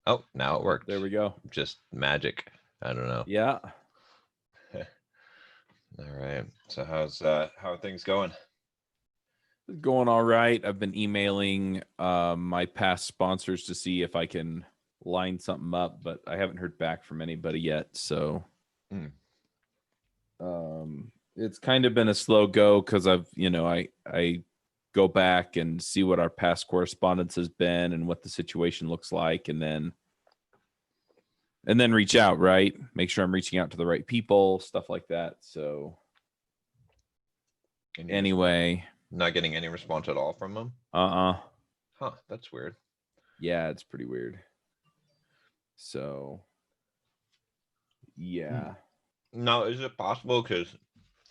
Oh, now it worked. There we go. Just magic. I don't know. Yeah. All right. So how are things going? Going all right. I've been emailing my past sponsors to see if I can line something up, but I haven't heard back from anybody yet. So Mm. it's kind of been a slow go because I go back and see what our past correspondence has been and what the situation looks like, and then reach out, right? Make sure I'm reaching out to the right people, stuff like that. So And you're just anyway, not getting any response at all from them? uh-uh. Huh, that's weird. Yeah, it's pretty weird. So yeah. Now, is it possible, because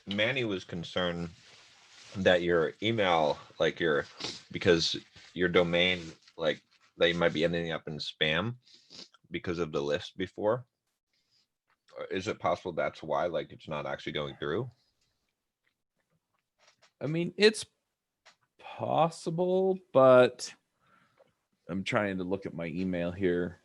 Manny was concerned that your email, like because your domain, like that you might be ending up in spam because of the list before? Is it possible that's why, like, it's not actually going through? I mean, it's possible, but I'm trying to look at my email here.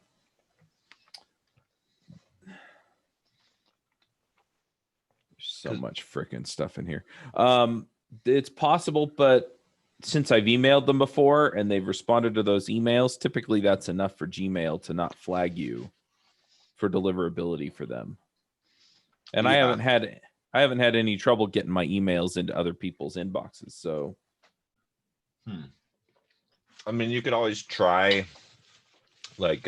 There's so much freaking stuff in here. It's possible, but since I've emailed them before and they've responded to those emails, typically that's enough for Gmail to not flag you for deliverability for them. And Yeah. I haven't had any trouble getting my emails into other people's inboxes. So I mean, you could always try, like,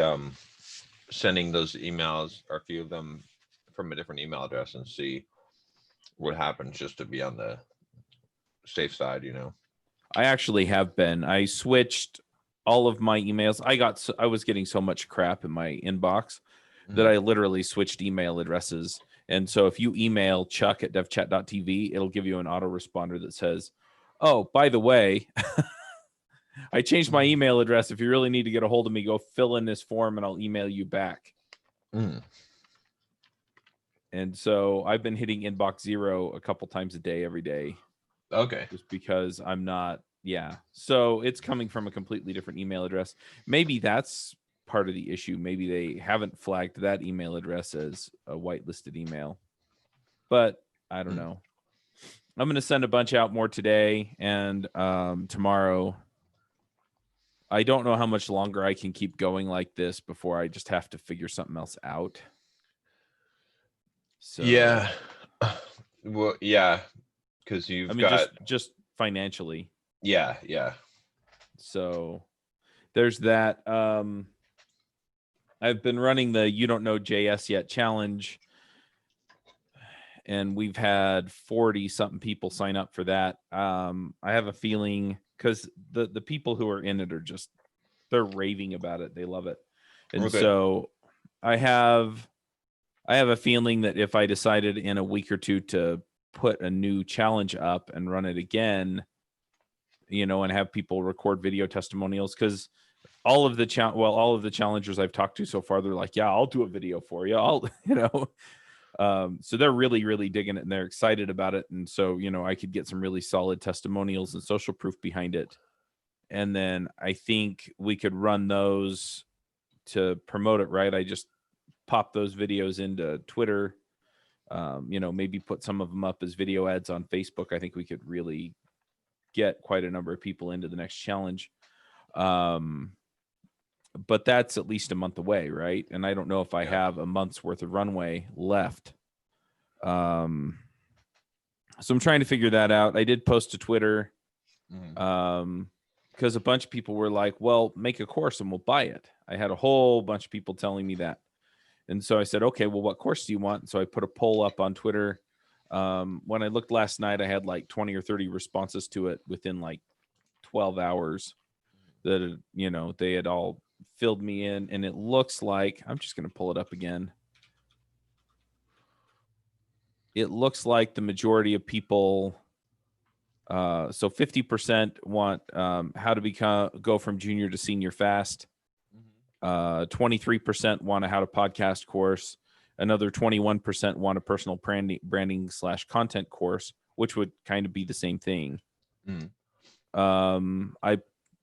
sending those emails, or a few of them, from a different email address and see what happens, just to be on the safe side, you know. I actually have been. I switched all of my emails. I was getting so much crap in my inbox that I literally switched email addresses. And so if you email Chuck at devchat.tv, it'll give you an autoresponder that says, "Oh, by the way, I changed my email address. If you really need to get a hold of me, go fill in this form and I'll email you back." And so I've been hitting inbox zero a couple times a day, every day. Okay. Just because I'm not, yeah. So it's coming from a completely different email address. Maybe that's part of the issue. Maybe they haven't flagged that email address as a whitelisted email. But I don't know. I'm going to send a bunch out more today and tomorrow. I don't know how much longer I can keep going like this before I just have to figure something else out. So Yeah. Well, yeah, because you've got, just financially. yeah. So there's that. I've been running the You Don't Know JS Yet challenge, and we've had 40 something people sign up for that. I have a feeling, because the people who are in it are just, they're raving about it. They love it. And so I have a feeling that if I decided in a week or two to put a new challenge up and run it again, and have people record video testimonials, because all of the challengers I've talked to so far, they're like, "Yeah, I'll do a video for you." So they're really, really digging it and they're excited about it. And so, I could get some really solid testimonials and social proof behind it. And then I think we could run those to promote it, right? I just pop those videos into Twitter, maybe put some of them up as video ads on Facebook. I think we could really get quite a number of people into the next challenge. But that's at least a month away, right? And I don't know if I have a month's worth of runway left. So I'm trying to figure that out. I did post to Twitter, because a bunch of people were like, "Well, make a course and we'll buy it." I had a whole bunch of people telling me that. And so I said, "Okay, well, what course do you want?" So I put a poll up on Twitter. When I looked last night, I had like 20 or 30 responses to it within like 12 hours that, they had all filled me in. And it looks like, I'm just going to pull it up again. It looks like the majority of people, so 50% want how to go from junior to senior fast. 23% want a how to podcast course. Another 21% want a personal branding / content course, which would kind of be the same thing.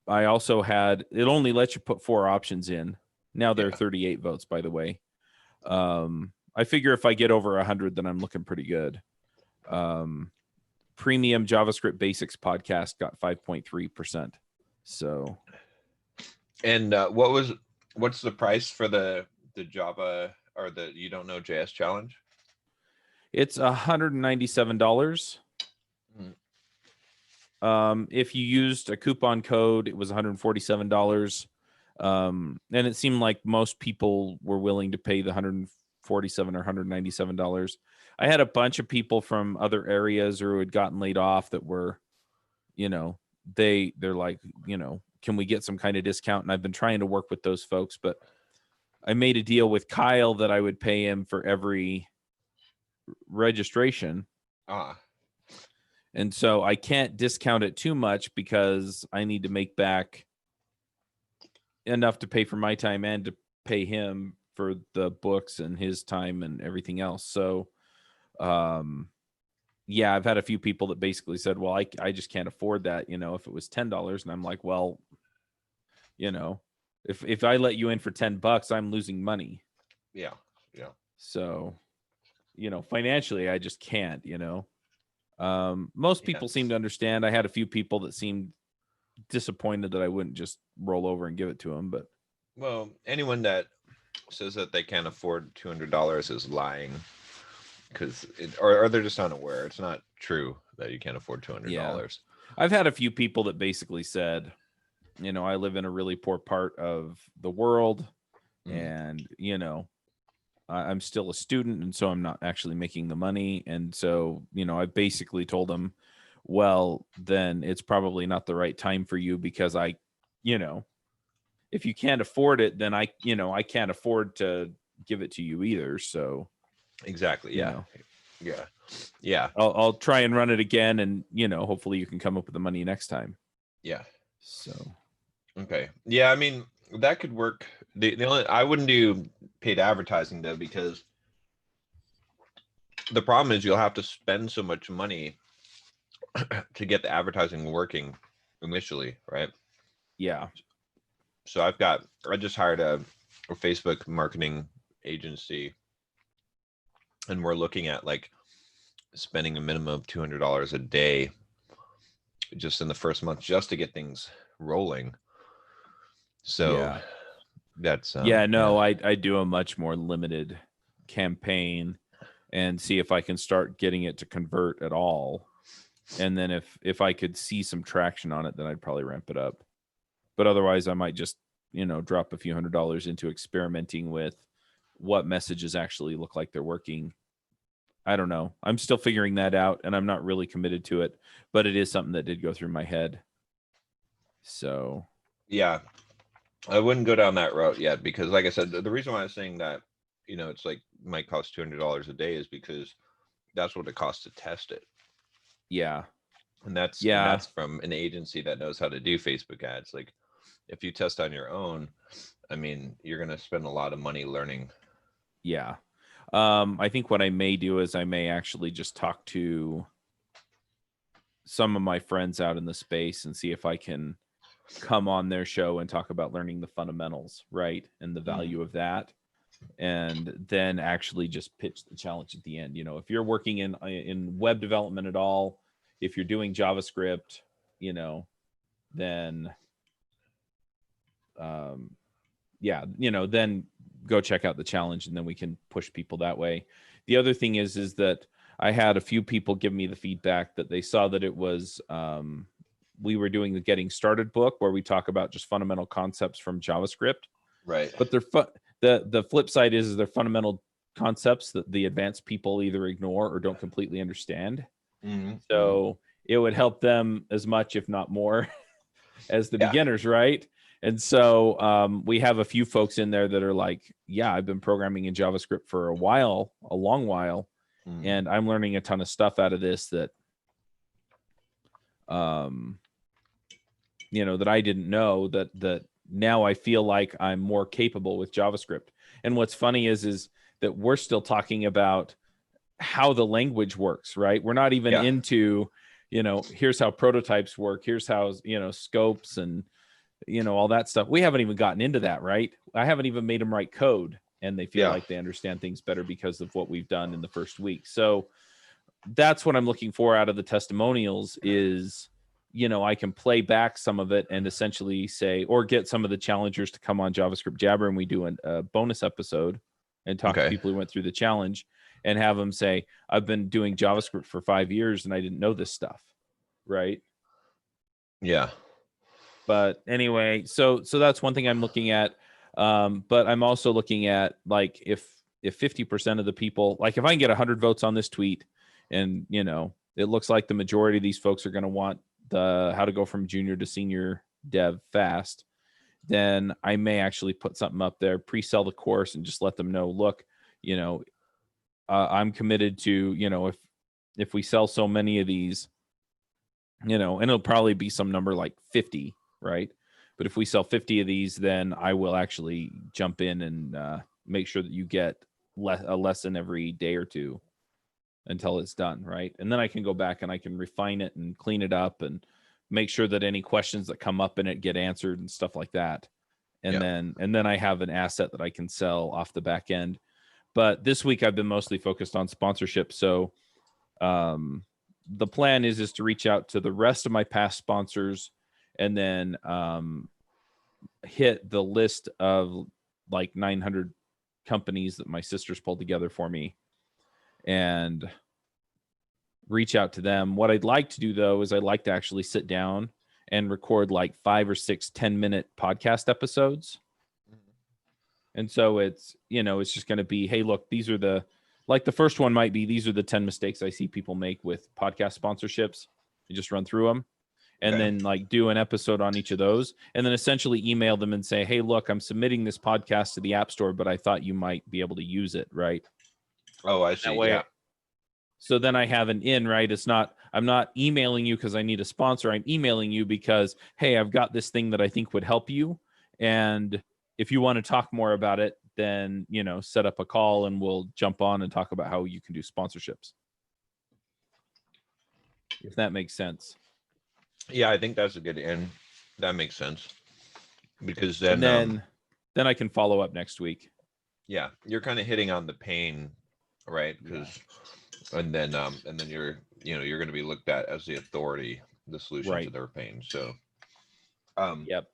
I also had, it only lets you put 4 options in. Now they're Yeah. 38 votes, by the way. I figure if I get over 100, then I'm looking pretty good. Premium JavaScript Basics podcast got 5.3%. So, And what's the price for the Java or the You Don't Know JS challenge? it's $197. If you used a coupon code, it was $147. And it seemed like most people were willing to pay the $147 or $197. I had a bunch of people from other areas or who had gotten laid off that were, they're like, can we get some kind of discount? And I've been trying to work with those folks, but I made a deal with Kyle that I would pay him for every registration. And so I can't discount it too much because I need to make back enough to pay for my time and to pay him for the books and his time and everything else. So, yeah, I've had a few people that basically said, well, I just can't afford that, if it was $10. And I'm like, well, if I let you in for $10, I'm losing money. Yeah. So, financially, I just can't, most people seem to understand. I had a few people that seemed disappointed that I wouldn't just roll over and give it to them, but well, anyone that says that they can't afford $200 is lying, because or they're just unaware. It's not true that you can't afford $200. Yeah. I've had a few people that basically said, I live in a really poor part of the world, and I'm still a student, and so I'm not actually making the money. And so, I basically told them, well, then it's probably not the right time for you, because if you can't afford it, then I can't afford to give it to you either. So exactly. Yeah. I'll try and run it again, and hopefully you can come up with the money next time. Yeah. So okay. Yeah, I mean, that could work. The only, I wouldn't do paid advertising though, because the problem is you'll have to spend so much money to get the advertising working initially, right? yeah. So I just hired a Facebook marketing agency, and we're looking at like spending a minimum of $200 a day just in the first month just to get things rolling. So Yeah. that's I do a much more limited campaign and see if I can start getting it to convert at all. And then if I could see some traction on it, then I'd probably ramp it up. But otherwise I might just, drop a few $100s into experimenting with what messages actually look like they're working. I don't know. I'm still figuring that out, and I'm not really committed to it, but it is something that did go through my head. So yeah, I wouldn't go down that route yet, because like I said, the reason why I was saying that, it's like might cost $200 a day is because that's what it costs to test it. Yeah. And that's from an agency that knows how to do Facebook ads. Like if you test on your own, I mean, you're going to spend a lot of money learning. Yeah. I think what I may do is I may actually just talk to some of my friends out in the space and see if I can come on their show and talk about learning the fundamentals, right? And the value of that. And then actually just pitch the challenge at the end. If you're working in web development at all, if you're doing JavaScript, then then go check out the challenge, and then we can push people that way. The other thing is that I had a few people give me the feedback that they saw that it was we were doing the Getting Started book where we talk about just fundamental concepts from JavaScript, right? But they're the flip side is they're fundamental concepts that the advanced people either ignore or don't completely understand. So it would help them as much, if not more, as the beginners, right? And so we have a few folks in there that are like, yeah, I've been programming in JavaScript for a long while, and I'm learning a ton of stuff out of this that, that I didn't know, that now I feel like I'm more capable with JavaScript. And what's funny is that we're still talking about how the language works, right? We're not even into, here's how prototypes work. Here's how, scopes and all that stuff. We haven't even gotten into that, right? I haven't even made them write code, and they feel Yeah. like they understand things better because of what we've done in the first week. So that's what I'm looking for out of the testimonials is, I can play back some of it and essentially say, or get some of the challengers to come on JavaScript Jabber, and we do a bonus episode and talk to Okay. people who went through the challenge and have them say, I've been doing JavaScript for 5 years and I didn't know this stuff. Right. Yeah. But anyway, so that's one thing I'm looking at. But I'm also looking at, like, if 50% of the people, like, if I can get 100 votes on this tweet, and it looks like the majority of these folks are going to want the how to go from junior to senior dev fast, then I may actually put something up there, pre-sell the course, and just let them know, look, I'm committed to, if we sell so many of these, and it'll probably be some number like 50, right? But if we sell 50 of these, then I will actually jump in and make sure that you get a lesson every day or two until it's done, right? And then I can go back and I can refine it and clean it up and make sure that any questions that come up in it get answered and stuff like that. And then I have an asset that I can sell off the back end. But this week I've been mostly focused on sponsorship. So the plan is to reach out to the rest of my past sponsors and then hit the list of like 900 companies that my sisters pulled together for me and reach out to them. What I'd like to do, though, is I'd like to actually sit down and record like 5 or 6 10-minute podcast episodes. And so it's just going to be, hey, look, these are the first one might be, these are the 10 mistakes I see people make with podcast sponsorships. You just run through them and then like do an episode on each of those and then essentially email them and say, hey, look, I'm submitting this podcast to the App Store, but I thought you might be able to use it. Right. Oh, I see. That way, yeah. So then I have an in, right? I'm not emailing you because I need a sponsor. I'm emailing you because, hey, I've got this thing that I think would help you. And if you want to talk more about it, then, set up a call and we'll jump on and talk about how you can do sponsorships. If that makes sense. Yeah, I think that's a good end. That makes sense. Because then, and then I can follow up next week. Yeah, you're kind of hitting on the pain, right? Because and then you're going to be looked at as the authority, the solution to their pain. So yep.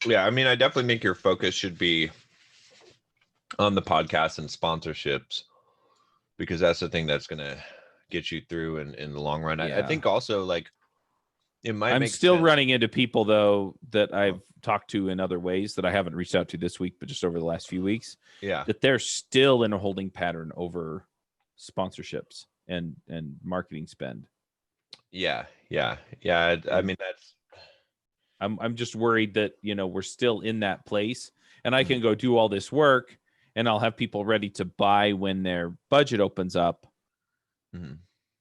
Yeah, I mean, I definitely think your focus should be on the podcast and sponsorships because that's the thing that's going to get you through in the long run. I think also like it might I'm make still sense. running into people though that I've talked to in other ways that I haven't reached out to this week, but just over the last few weeks. Yeah. That they're still in a holding pattern over sponsorships and marketing spend. Yeah. I mean, that's. I'm just worried that we're still in that place, and I can go do all this work, and I'll have people ready to buy when their budget opens up. Mm-hmm.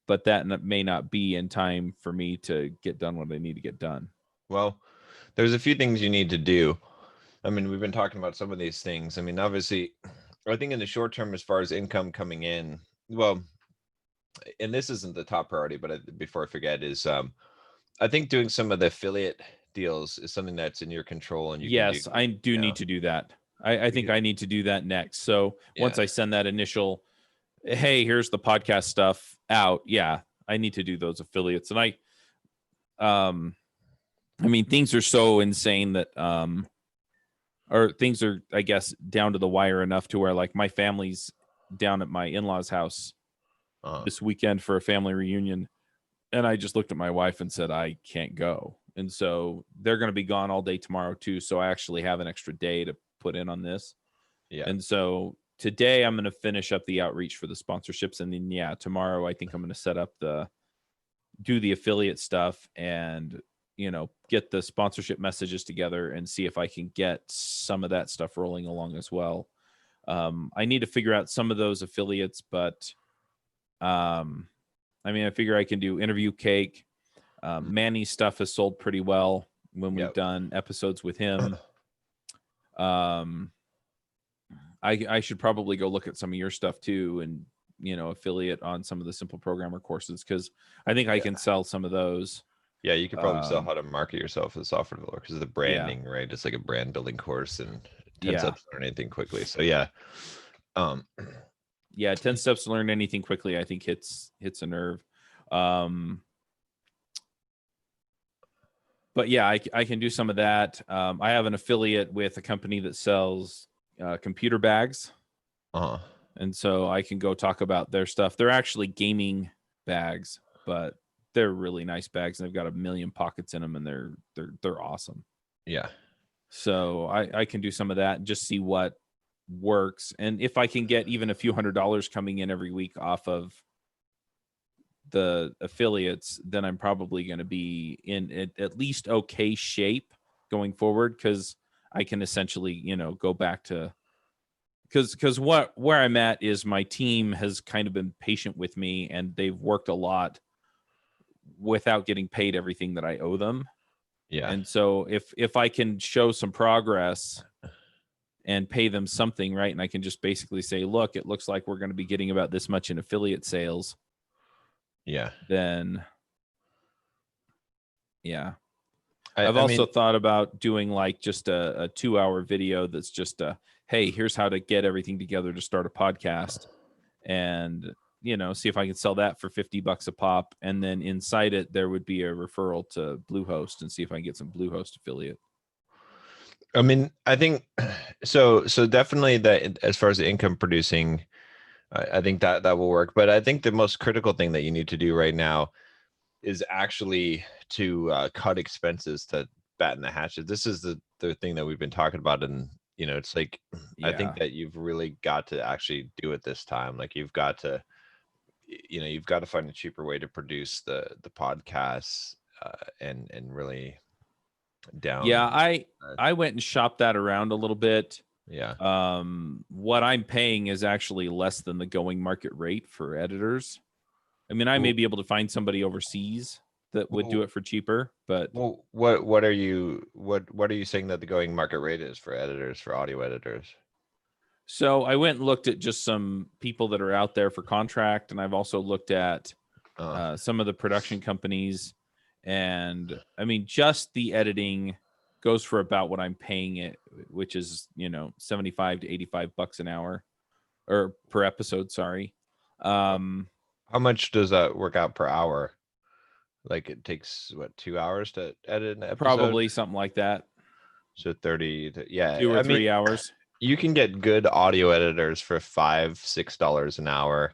But that may not be in time for me to get done what I need to get done. Well, there's a few things you need to do. I mean, we've been talking about some of these things. I mean, obviously, I think in the short term, as far as income coming in, well, and this isn't the top priority, but before I forget, is I think doing some of the affiliate deals is something that's in your control. And yes, I do need to do that. I think I need to do that next. So once I send that initial, hey, here's the podcast stuff out. Yeah, I need to do those affiliates. And I mean, things are so insane that, or things are, I guess, down to the wire enough to where like my family's down at my in-laws' house this weekend for a family reunion. And I just looked at my wife and said, I can't go. And so they're going to be gone all day tomorrow too. So I actually have an extra day to put in on this. Yeah. And so today I'm going to finish up the outreach for the sponsorships. And then, tomorrow I think I'm going to set up do the affiliate stuff and, get the sponsorship messages together and see if I can get some of that stuff rolling along as well. I need to figure out some of those affiliates, but, I mean, I figure I can do Interview Cake. Manny's stuff has sold pretty well when we've done episodes with him. I should probably go look at some of your stuff too and, affiliate on some of the Simple Programmer courses because I think I can sell some of those. Yeah, you could probably sell how to market yourself as a software developer because of the Yeah. branding, right? It's like a brand building course and 10 Yeah. steps to learn anything quickly. So yeah. Yeah, 10 steps to learn anything quickly, I think hits a nerve. But yeah, I can do some of that. I have an affiliate with a company that sells computer bags. And so I can go talk about their stuff. They're actually gaming bags, but they're really nice bags, and they've got 1 million pockets in them, and they're awesome. Yeah. So I can do some of that and just see what works. And if I can get even a few $100s coming in every week off of the affiliates, then I'm probably going to be in at least okay shape going forward, because I can essentially, go back to, because where I'm at is my team has kind of been patient with me, and they've worked a lot without getting paid everything that I owe them. Yeah. And so if I can show some progress and pay them something, right, and I can just basically say, look, it looks like we're going to be getting about this much in affiliate sales. Yeah. Then, yeah. I've also thought about doing like just a 2-hour video that's just hey, here's how to get everything together to start a podcast, and see if I can sell that for $50 a pop, and then inside it there would be a referral to Bluehost, and see if I can get some Bluehost affiliate. I mean, I think so definitely that as far as the income producing, I think that will work. But I think the most critical thing that you need to do right now is actually to cut expenses to batten the hatches. This is the thing that we've been talking about, and it's like, I think that you've really got to actually do it this time. Like you've got to find a cheaper way to produce the podcasts and really down. Yeah, I went and shopped that around a little bit. Yeah. What I'm paying is actually less than the going market rate for editors. I mean, I may be able to find somebody overseas that would do it for cheaper, but what are you saying that the going market rate is for editors, for audio editors? So I went and looked at just some people that are out there for contract, and I've also looked at some of the production companies, and I mean, just the editing goes for about what I'm paying it, which is $75 to $85 an hour, or per episode. Sorry. How much does that work out per hour? Like it takes 2 hours to edit an episode? Probably something like that. So 30 to 2 or 3 hours. You can get good audio editors for $5-6 an hour,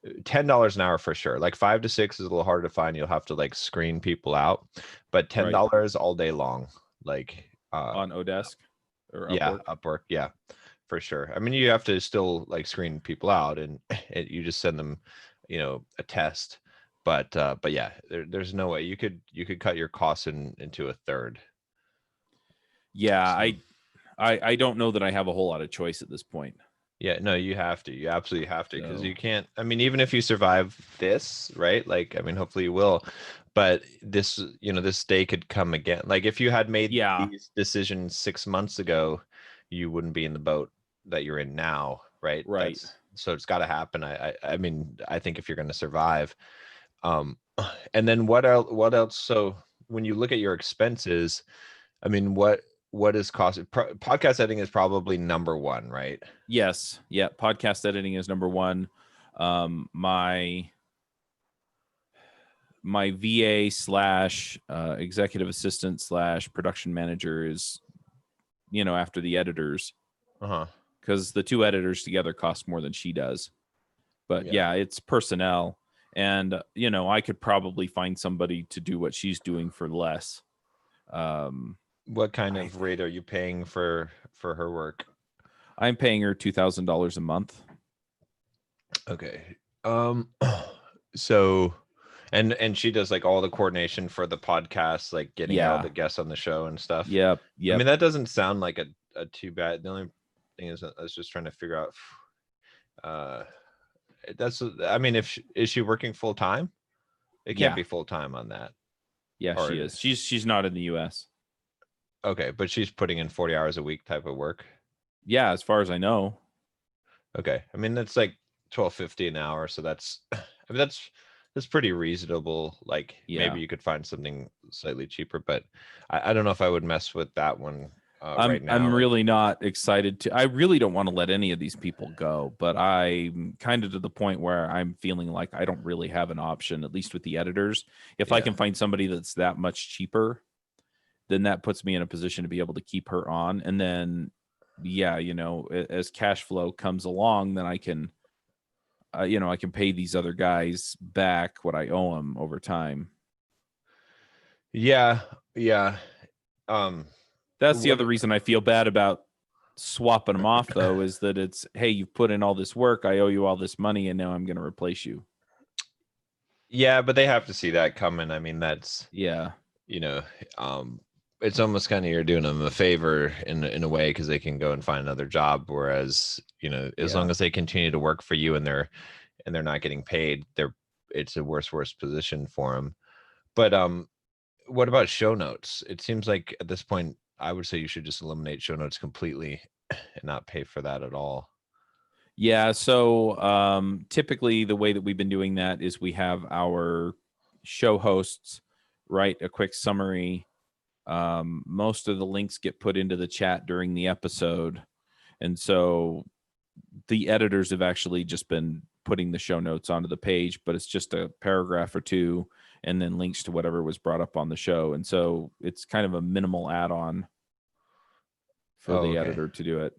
$10 an hour for sure. Like 5 to 6 is a little harder to find. You'll have to like screen people out, but $10 all day long. Like on Odesk or Upwork? Yeah, Upwork. Yeah, for sure. I mean, you have to still like screen people out, and you just send them, a test. But yeah, there's no way you could cut your costs into a third. Yeah, so. I don't know that I have a whole lot of choice at this point. Yeah, no, you have to. You absolutely have to, because you can't. I mean, even if you survive this, right? Like, I mean, hopefully you will. But this, this day could come again. Like, if you had made these decisions 6 months ago, you wouldn't be in the boat that you're in now, right? Right. So it's got to happen. I mean, I think if you're going to survive, and then what else? So when you look at your expenses, I mean, what is cost? Podcast editing is probably number one, right? Yes. Yeah. Podcast editing is number one. My VA / executive assistant / production manager is, after the editors, because the 2 editors together cost more than she does. But yeah, it's personnel, and I could probably find somebody to do what she's doing for less. What kind of rate are you paying for her work? I'm paying her $2,000 a month. Okay. So, and she does like all the coordination for the podcast, like getting all the guests on the show and stuff. Yep. I mean, that doesn't sound like a too bad. The only thing is I was just trying to figure out. I mean, is she working full time? It can't be full time on that. Yeah, she is. She's not in the US. Okay, but she's putting in 40 hours a week type of work. Yeah, as far as I know. Okay, I mean that's like $12.50 an hour, so that's that's pretty reasonable. Like Yeah. maybe you could find something slightly cheaper, but I don't know if I would mess with that one right now. I'm Like, really not excited to. I really don't want to let any of these people go, but I'm kind of to the point where I'm feeling like I don't really have an option, at least with the editors. If I yeah. can find somebody that's that much cheaper, then that puts me in a position to be able to keep her on. And then, yeah, as cash flow comes along, then I can, I can pay these other guys back what I owe them over time. Yeah. Yeah. Um, That's the what other reason I feel bad about swapping them off, though, is that it's, hey, you've put in all this work, I owe you all this money, and now I'm going to replace you. Yeah, but they have to see that coming. I mean, that's, Yeah. you know, um, it's almost kind of you're doing them a favor in a way because they can go and find another job. Whereas, as Yeah. long as they continue to work for you and they're not getting paid, it's a worse position for them. But what about show notes? It seems like at this point, I would say you should just eliminate show notes completely and not pay for that at all. Yeah. So typically, the way that we've been doing that is we have our show hosts write a quick summary. Most of the links get put into the chat during the episode. And so the editors have actually just been putting the show notes onto the page, but it's just a paragraph or two and then links to whatever was brought up on the show. And so it's kind of a minimal add-on for the editor to do it.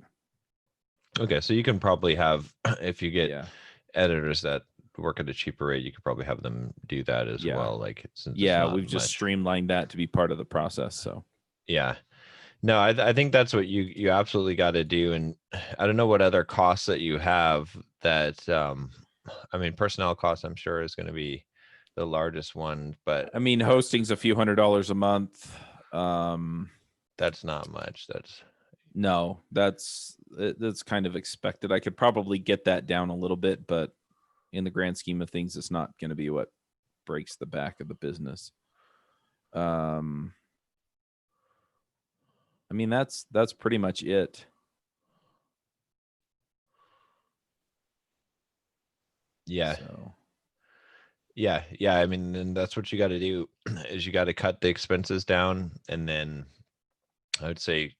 Okay, so you can probably have, if you get Yeah. editors that work at a cheaper rate, you could probably have them do that as Yeah. well. Like, since it's Yeah, not we've just much. streamlined that to be part of the process. So Yeah. No, I think that's what you absolutely got to do. And I don't know what other costs that you have that, I mean, personnel costs, I'm sure is going to be the largest one, but I mean, hosting's a few $100s a month. that's not much. No, that's kind of expected. I could probably get that down a little bit, but in the grand scheme of things, it's not going to be what breaks the back of the business. I mean, that's pretty much it. Yeah. So. Yeah. I mean, and that's what you got to do is you got to cut the expenses down, and then I would say,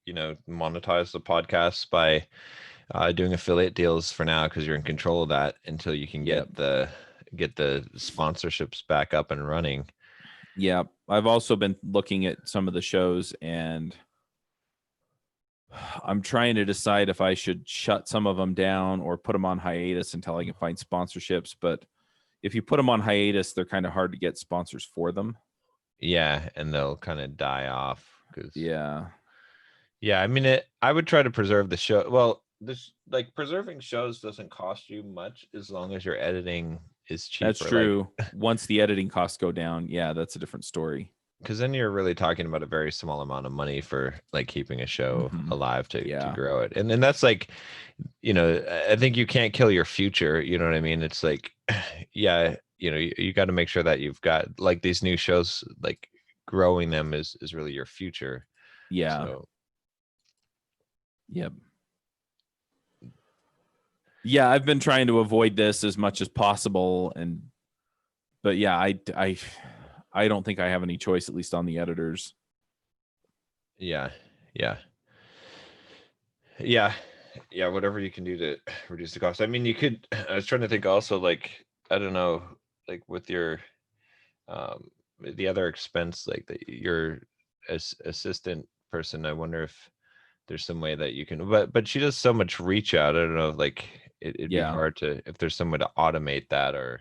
monetize the podcast by doing affiliate deals for now, because you're in control of that until you can get the sponsorships back up and running. Yeah, I've also been looking at some of the shows, and I'm trying to decide if I should shut some of them down or put them on hiatus until I can find sponsorships. But if you put them on hiatus, they're kind of hard to get sponsors for them. Yeah, and they'll kind of die off. Yeah. I mean, I would try to preserve the show. Well, this, like, preserving shows doesn't cost you much as long as your editing is cheaper. That's true. Once the editing costs go down, yeah, that's a different story. Because then you're really talking about a very small amount of money for like keeping a show alive to grow it. And then that's like, I think you can't kill your future. You know what I mean? It's like, yeah, you got to make sure that you've got like these new shows, like growing them is really your future. Yeah. So. Yep. Yeah, I've been trying to avoid this as much as possible, but yeah, I don't think I have any choice, at least on the editors. Yeah. Whatever you can do to reduce the cost. I mean, I was trying to think also, like, I don't know, like with your, the other expense, like your assistant person, I wonder if there's some way that you can, but she does so much reach out. I don't know, like it'd be hard if there's some way to automate that, or,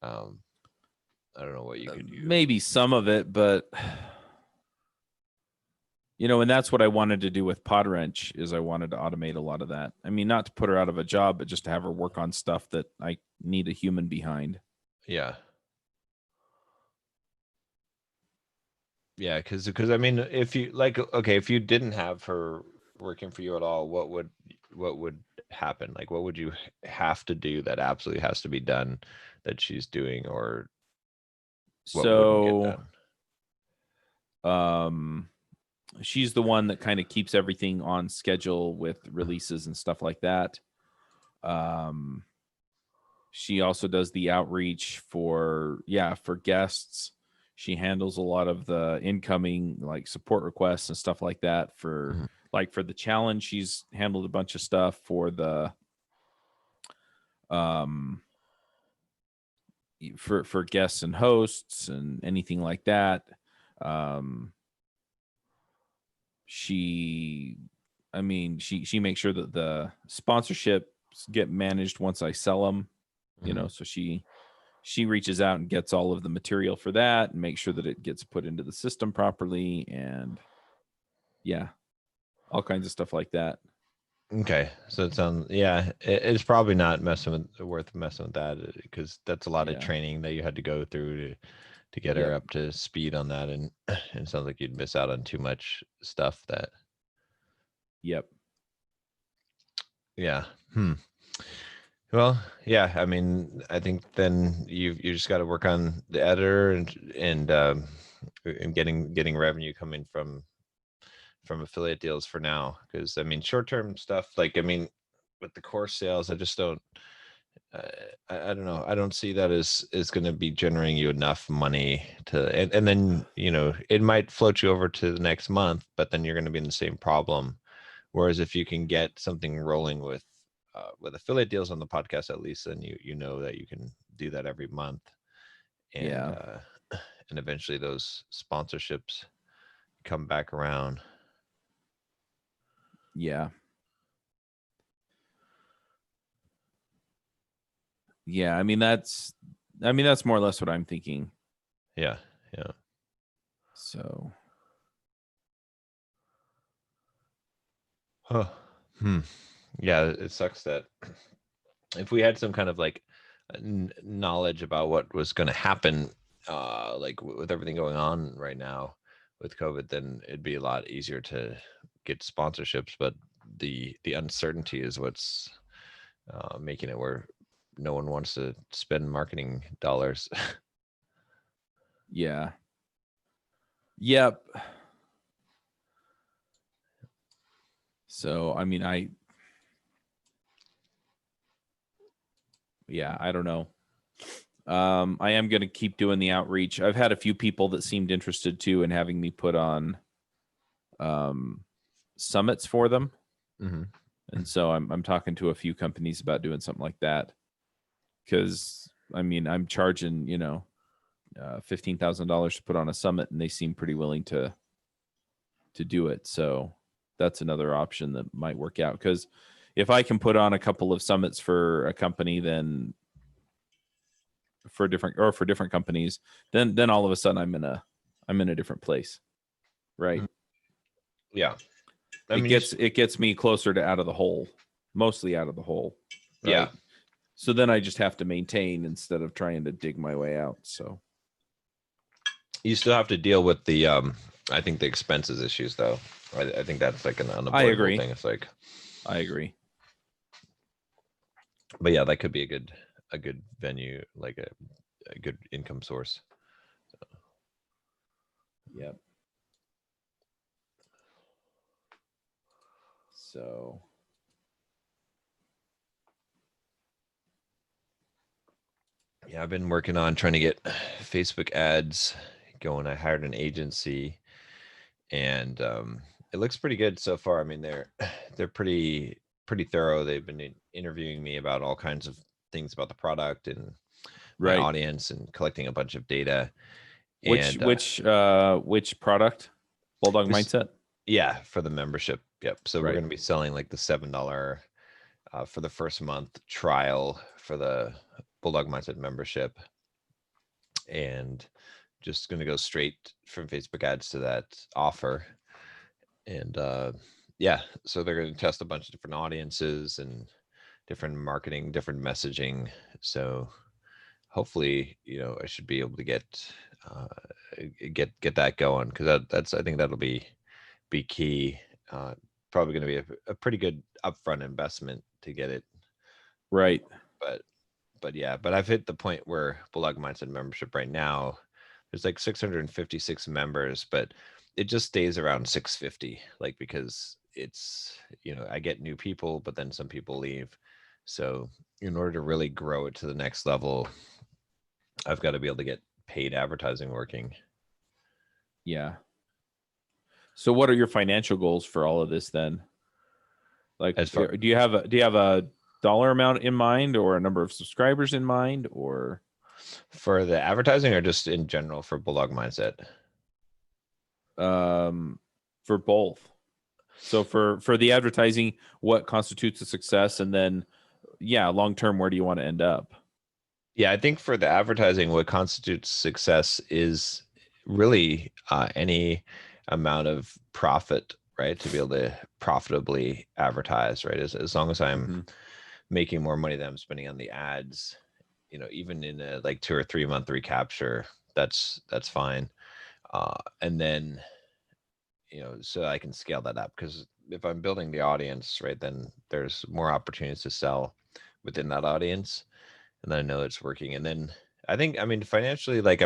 I don't know what you could do. Maybe some of it, but and that's what I wanted to do with Podwrench, is I wanted to automate a lot of that. I mean, not to put her out of a job, but just to have her work on stuff that I need a human behind. Yeah. Yeah, because I mean, if you if you didn't have her working for you at all, what would happen? Like, what would you have to do that absolutely has to be done that she's doing, or what wouldn't get done? She's the one that kind of keeps everything on schedule with releases and stuff like that. She also does the outreach for guests. She handles a lot of the incoming like support requests and stuff like that for Mhm. for the challenge. She's handled a bunch of stuff for the um for guests and hosts and anything like that. Um she she makes sure that the sponsorships get managed once I sell them, Mhm. so she reaches out and gets all of the material for that and make sure that it gets put into the system properly, and yeah, all kinds of stuff like that. Okay, so it sounds, yeah, it's probably not worth messing with that, because that's a lot of Yeah. training that you had to go through to get her Yep. up to speed on that, and it sounds like you'd miss out on too much stuff that, Yep. yeah. Well, yeah, I mean, I think then you just got to work on the editor and getting revenue coming from affiliate deals for now, because I mean, short-term stuff, like, I mean, with the course sales, I just don't, uh, I don't know, I don't see that as going to be generating you enough money to, and then, it might float you over to the next month, but then you're going to be in the same problem. Whereas if you can get something rolling with affiliate deals on the podcast, at least, then you know that you can do that every month, and Yeah. and eventually those sponsorships come back around. Yeah. Yeah. That's more or less what I'm thinking. Yeah, yeah. So Huh. Yeah, it sucks that if we had some kind of like knowledge about what was going to happen, like with everything going on right now with COVID, then it'd be a lot easier to get sponsorships. But the uncertainty is what's making it where no one wants to spend marketing dollars. yeah. Yep. So I don't know. I am going to keep doing the outreach. I've had a few people that seemed interested too in having me put on summits for them. Mm-hmm. And so I'm talking to a few companies about doing something like that, because I'm charging $15,000 to put on a summit, and they seem pretty willing to do it. So that's another option that might work out, because if I can put on a couple of summits for a company, then for different companies, then all of a sudden I'm in a different place, right? Yeah, I It mean, gets me closer to out of the hole, mostly out of the hole, yeah, right? So then I just have to maintain instead of trying to dig my way out. So you still have to deal with the I think the expenses issues, though. I think that's like an I unavoidable agree. thing. It's like, I agree. but yeah, that could be a good venue, like a good income source. Yep. So Yeah, I've been working on trying to get Facebook ads going. I hired an agency, and it looks pretty good so far. I mean, they're pretty thorough. They've been interviewing me about all kinds of things about the product and my right. audience, and collecting a bunch of data. Which And which which product? Bulldog this, Mindset? yeah, for the membership. Yep. So we're Right. going to be selling like the $7 for the first month trial for the Bulldog Mindset membership, and just going to go straight from Facebook ads to that offer. And yeah, so they're going to test a bunch of different audiences and different marketing, different messaging. So hopefully, I should be able to uh, get that going, because that's, I think that'll be key. Uh, Probably going to be a pretty good upfront investment to get it, Right. but yeah, but I've hit the point where Bulldog Mindset membership right now, there's like 656 members, but it just stays around 650, like, because it's, I get new people, but then some people leave. So in order to really grow it to the next level, I've got to be able to get paid advertising working. Yeah. So what are your financial goals for all of this then? Like, As far do you have a dollar amount in mind, or a number of subscribers in mind, or for the advertising, or just in general for Bulldog Mindset? for both? So for the advertising, what constitutes a success, and then long term, where do you want to end up? Yeah, I think for the advertising, what constitutes success is really any amount of profit, right? To be able to profitably advertise, right? As long as I'm making more money than I'm spending on the ads, even in a like 2 or 3 month recapture, that's fine. And then, so I can scale that up, because if I'm building the audience, right, then there's more opportunities to sell within that audience, and then I know it's working. And then I think, I mean, financially, like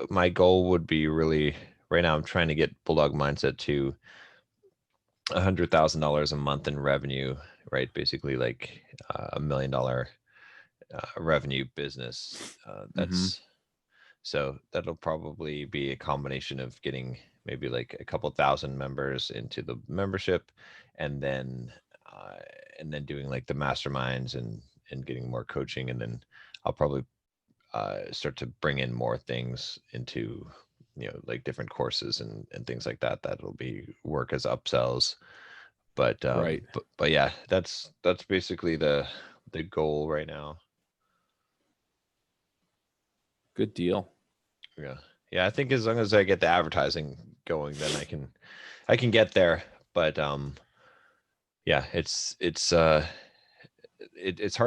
my goal would be really right now, I'm trying to get Bulldog Mindset to $100,000 a month in revenue, right? Basically like $1 million revenue business. So that'll probably be a combination of getting maybe like a couple thousand members into the membership, and then doing like the masterminds and getting more coaching, and then I'll probably start to bring in more things into like different courses and things like that. That'll be work as upsells. But Right. but yeah, that's basically the goal right now. Good deal. Yeah, I think as long as I get the advertising going, then I can get there. But yeah, it's hard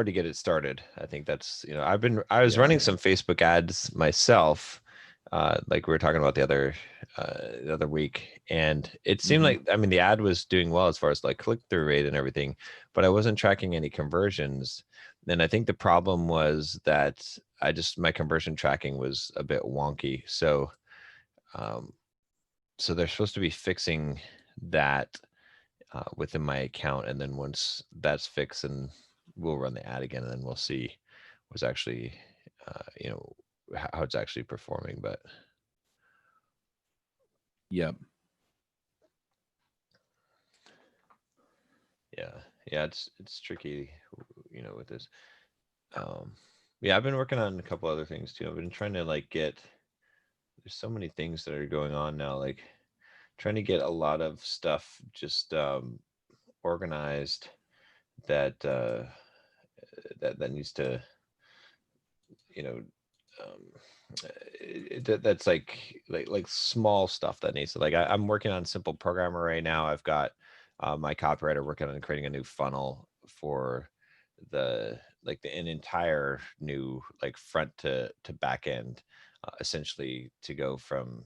to get it started. I think that's, I was running some Facebook ads myself, like we were talking about the other week, and it seemed like, I mean, the ad was doing well as far as like click-through rate and everything, but I wasn't tracking any conversions. And I think the problem was that my conversion tracking was a bit wonky. So so they're supposed to be fixing that within my account, and then once that's fixed, and we'll run the ad again, and then we'll see what's actually how it's actually performing. But yeah it's tricky with this. Yeah, I've been working on a couple other things too. I've been trying to like there's so many things that are going on now, like trying to get a lot of stuff just organized that that needs to, you know that's like small stuff that needs to, like I'm working on Simple Programmer right now. I've got my copywriter working on creating a new funnel for an entire new like front to back end, essentially to go from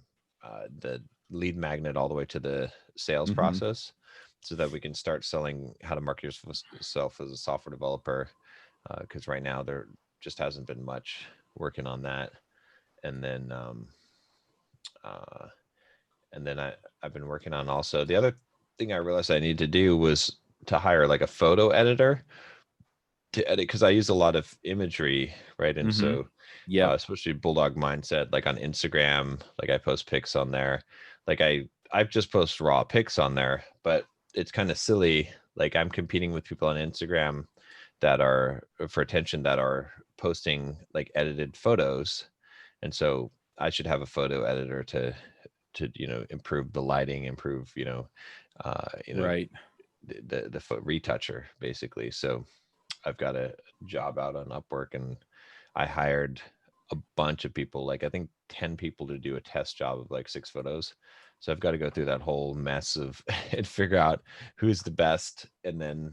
the lead magnet all the way to the sales process, so that we can start selling how to market yourself as a software developer, because right now there just hasn't been much working on that. And then I've been working on, also the other thing I realized I need to do was to hire like a photo editor to edit, because I use a lot of imagery, right? And so especially Bulldog Mindset, like on Instagram, like I post pics on there, like I've just post raw pics on there, but it's kind of silly. Like I'm competing with people on Instagram that are for attention, that are posting like edited photos, and so I should have a photo editor to improve the lighting, improve right. the foot retoucher basically. So I've got a job out on Upwork, and I hired a bunch of people, like I think 10 people, to do a test job of like 6 photos. So I've got to go through that whole mess of and figure out who's the best, and then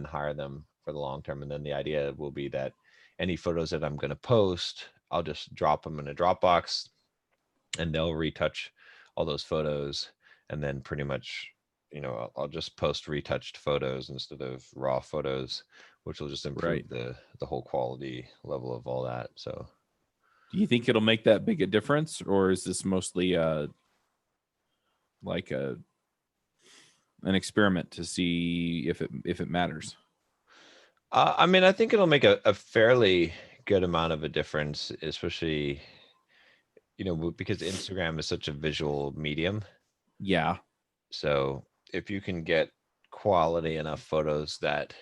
hire them for the long term. And then the idea will be that any photos that I'm going to post, I'll just drop them in a Dropbox, and they'll retouch all those photos, and then pretty much I'll just post retouched photos instead of raw photos, which will just improve the whole quality level of all that. So do you think it'll make that big a difference, or is this mostly like an experiment to see if it matters? I mean, I think it'll make a fairly good amount of a difference, especially, because Instagram is such a visual medium. Yeah. So if you can get quality enough photos that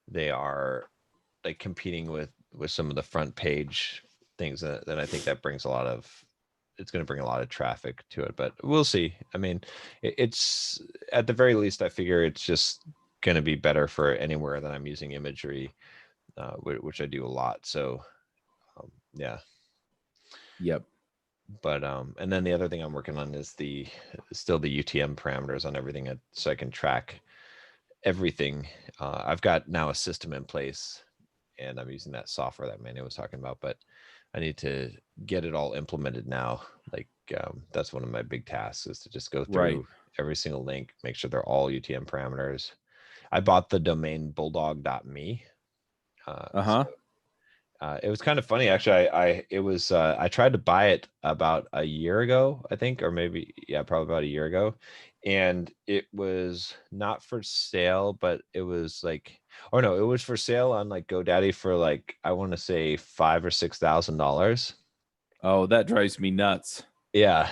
they are like competing with some of the front page things, then I think that brings it's going to bring a lot of traffic to it. But we'll see. I mean, it's at the very least, I figure it's just going to be better for anywhere that I'm using imagery, which I do a lot. So yeah. Yep. But and then the other thing I'm working on is still the UTM parameters on everything, so I can track everything. I've got now a system in place, and I'm using that software that Manny was talking about, but I need to get it all implemented now. Like that's one of my big tasks, is to just go Right. through every single link, make sure they're all UTM parameters. I bought the domain bulldog.me. So Uh-huh. it was kind of funny, actually. I tried to buy it about a year ago, I think, or maybe, yeah, probably about a year ago, and it was not for sale, but it was like, or no, it was for sale on like GoDaddy for like, I want to say $5,000 or $6,000. Oh, that drives me nuts. Yeah,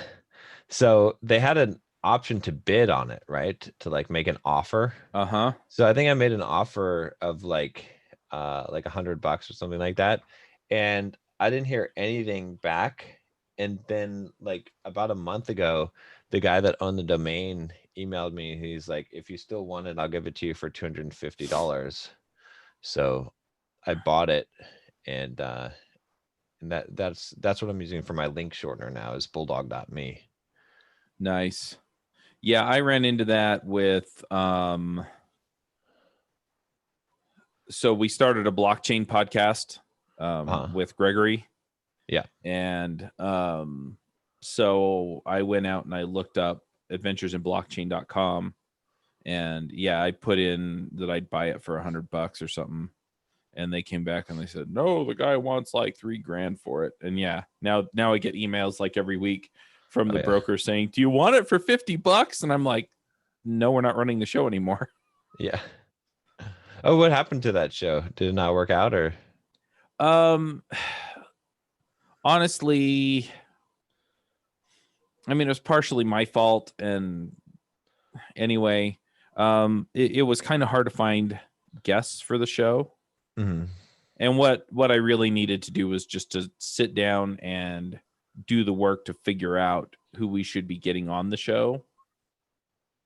so they had an option to bid on it, right? To like make an offer. Uh-huh. So I think I made an offer of like $100 or something like that. And I didn't hear anything back. And then like about a month ago, the guy that owned the domain emailed me. He's like, if you still want it, I'll give it to you for $250. So I bought it, and that's what I'm using for my link shortener now, is bulldog.me. Nice. Yeah, I ran into that with so we started a blockchain podcast with Gregory. Yeah. And so I went out and I looked up adventuresinblockchain.com, and yeah, I put in that I'd buy it for $100 or something. And they came back and they said, no, the guy wants like $3,000 for it. And yeah, now I get emails like every week from the broker saying, do you want it for $50? And I'm like, no, we're not running the show anymore. Yeah. Oh, what happened to that show? Did it not work out, or? Honestly, I mean, it was partially my fault. And anyway, it was kind of hard to find guests for the show. Mm-hmm. And what I really needed to do was just to sit down and do the work to figure out who we should be getting on the show,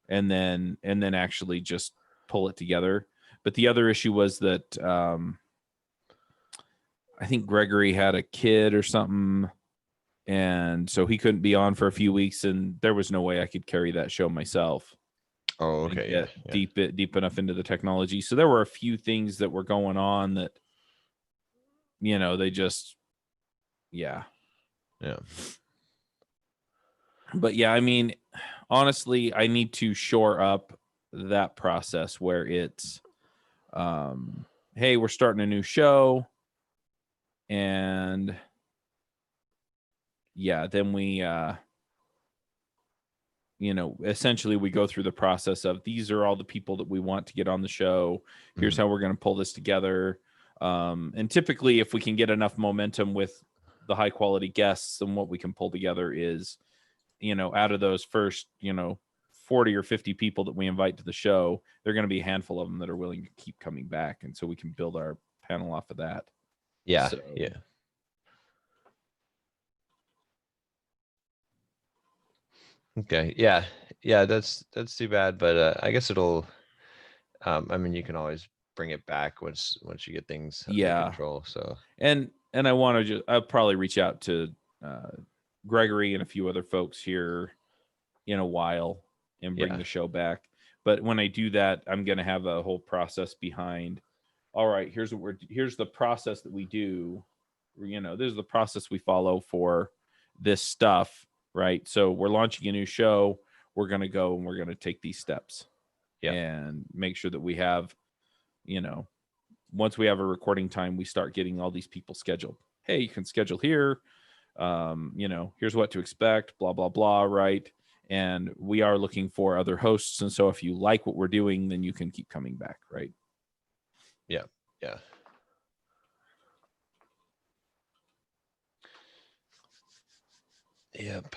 and then actually just pull it together. But the other issue was that I think Gregory had a kid or something, and so he couldn't be on for a few weeks, and there was no way I could carry that show myself. Oh, okay. Get deep enough into the technology. So there were a few things that were going on that, they just, yeah. But yeah, I mean, honestly, I need to shore up that process where it's, hey, we're starting a new show, and yeah, then we, essentially we go through the process of, these are all the people that we want to get on the show. Here's how we're going to pull this together. And typically, if we can get enough momentum with the high quality guests, then what we can pull together is, out of those first, 40 or 50 people that we invite to the show, there are going to be a handful of them that are willing to keep coming back. And so we can build our panel off of that. Yeah. So, yeah. Okay. Yeah. Yeah. That's too bad, but I guess it'll. I mean, you can always bring it back once you get things under control. So. And I want to I'll probably reach out to Gregory and a few other folks here in a while and bring the show back. But when I do that, I'm going to have a whole process behind. All right, here's the process that we do. This is the process we follow for this stuff, right? So we're launching a new show. We're going to go and we're going to take these steps and make sure that we have, once we have a recording time, we start getting all these people scheduled. Hey, you can schedule here. Here's what to expect, blah, blah, blah, right? And we are looking for other hosts. And so if you like what we're doing, then you can keep coming back, right? Yeah. Yeah. Yep.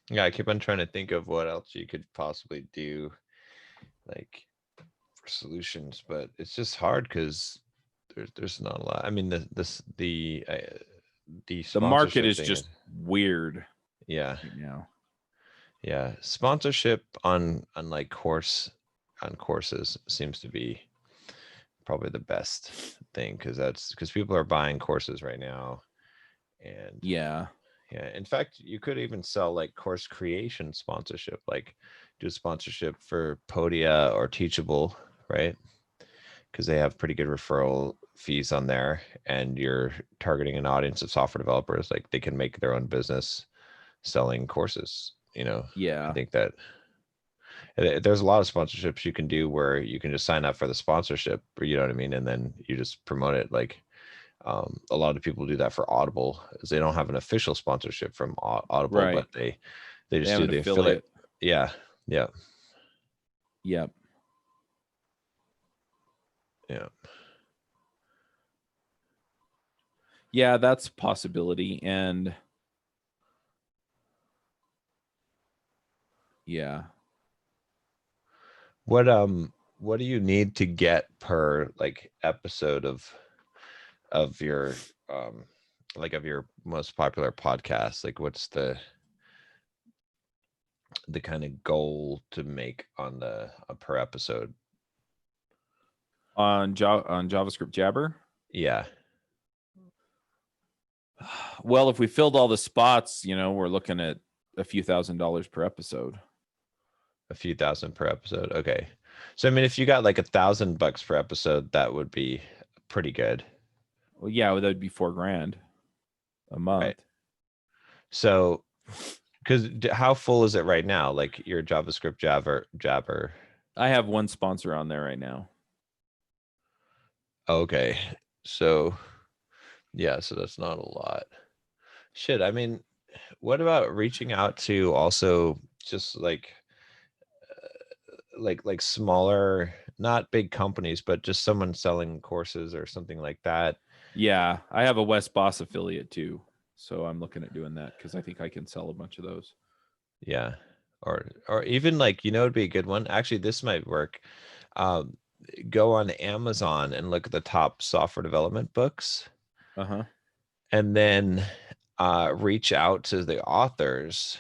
Yeah, I keep on trying to think of what else you could possibly do, like for solutions, but it's just hard because there's not a lot. I mean, the The market sponsorship is thing. just weird Yeah, right now. yeah. Sponsorship on like courses seems to be probably the best thing because people are buying courses right now, and Yeah. yeah, in fact, you could even sell like course creation sponsorship, like do sponsorship for Podia or Teachable, right? Because they have pretty good referral fees on there, and you're targeting an audience of software developers. Like they can make their own business selling courses. I Yeah. think that there's a lot of sponsorships you can do where you can just sign up for the sponsorship, you know what I mean, and then you just promote it. Like a lot of people do that for Audible, is they don't have an official sponsorship from Audible, Right. but they They just have do an the affiliate. affiliate. Yeah, yeah, Yep. yeah. Yeah, that's a possibility. And yeah. What do you need to get per like episode of your um like of your most popular podcast? Like what's the kind of goal to make on the per episode? On JavaScript Jabber. Yeah, Well, if we filled all the spots, we're looking at a few $1,000s per episode. a few thousand per episode. Okay, so I mean, if you got like $1,000 per episode, that would be pretty good. Well, yeah, that would be $4,000 a month. Right. So, because how full is it right now? Like your JavaScript Jabber. I have one sponsor on there right now. Okay, so yeah, so that's not a lot. Shit, I mean, what about reaching out to also just like smaller, not big companies, but just someone selling courses or something like that? Yeah, I have a West Boss affiliate too. So I'm looking at doing that because I think I can sell a bunch of those. Yeah. Or even like, it'd be a good one. Actually, this might work. Um, go on Amazon and look at the top software development books, Uh-huh. and then reach out to the authors